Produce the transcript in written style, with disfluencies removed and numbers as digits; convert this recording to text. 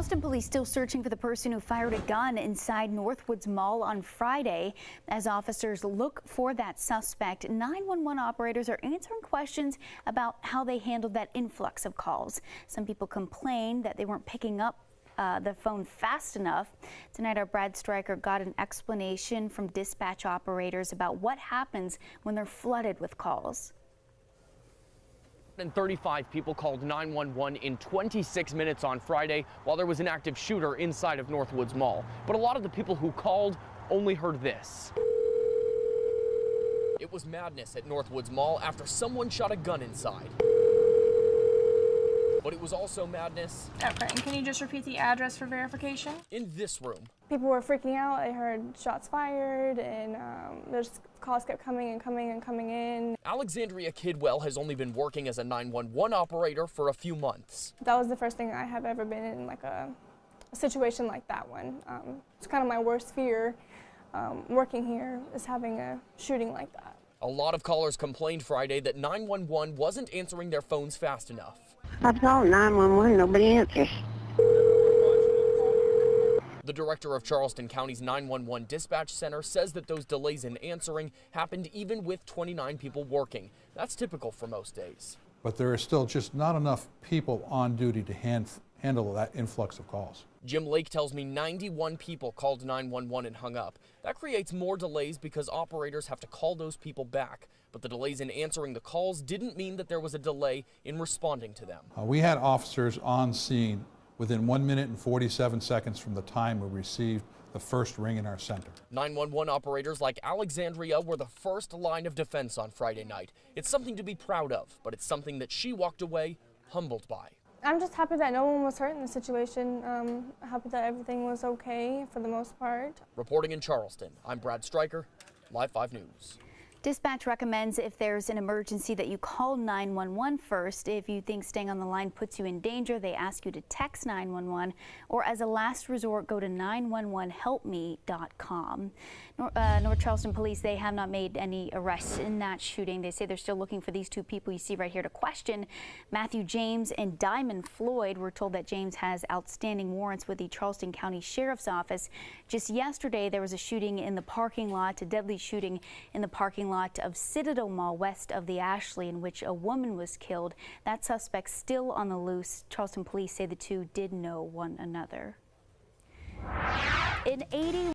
Charleston police still searching for the person who fired a gun inside Northwoods Mall on Friday. As officers look for that suspect, 911 operators are answering questions about how they handled that influx of calls. Some people complained that they weren't picking up the phone fast enough. Tonight, our Brad Stryker got an explanation from dispatch operators about what happens when they're flooded with calls. 35 people called 911 in 26 minutes on Friday while there was an active shooter inside of Northwoods Mall. But a lot of the people who called only heard this. It was madness at Northwoods Mall after someone shot a gun inside. But it was also madness. Okay, and can you just repeat the address for verification? In this room. People were freaking out. I heard shots fired, and there's calls kept coming and coming and coming in. Alexandria Kidwell has only been working as a 911 operator for a few months. That was the first thing I have ever been in, like a situation like that one. It's kind of my worst fear working here is having a shooting like that. A lot of callers complained Friday that 911 wasn't answering their phones fast enough. I called 911, nobody answers. The director of Charleston County's 911 dispatch center says that those delays in answering happened even with 29 people working. That's typical for most days. But there are still just not enough people on duty to handle that influx of calls. Jim Lake tells me 91 people called 911 and hung up. That creates more delays because operators have to call those people back. But the delays in answering the calls didn't mean that there was a delay in responding to them. We had officers on scene within 1 minute and 47 seconds from the time we received the first ring in our center. 911 operators like Alexandria were the first line of defense on Friday night. It's something to be proud of, but it's something that she walked away humbled by. I'm just happy that no one was hurt in the situation. Happy that everything was okay for the most part. Reporting in Charleston, I'm Brad Stryker, Live 5 News. Dispatch recommends if there's an emergency that you call 911 first. If you think staying on the line puts you in danger, they ask you to text 911 or as a last resort, go to 911helpme.com. North Charleston police, they have not made any arrests in that shooting. They say they're still looking for these two people you see right here to question. Matthew James and Diamond Floyd. We're told that James has outstanding warrants with the Charleston County Sheriff's Office. Just yesterday, there was a shooting in the parking lot, a deadly shooting in the parking lot of Citadel Mall west of the Ashley, in which a woman was killed. That suspect still on the loose. Charleston police say the two did know one another. In 80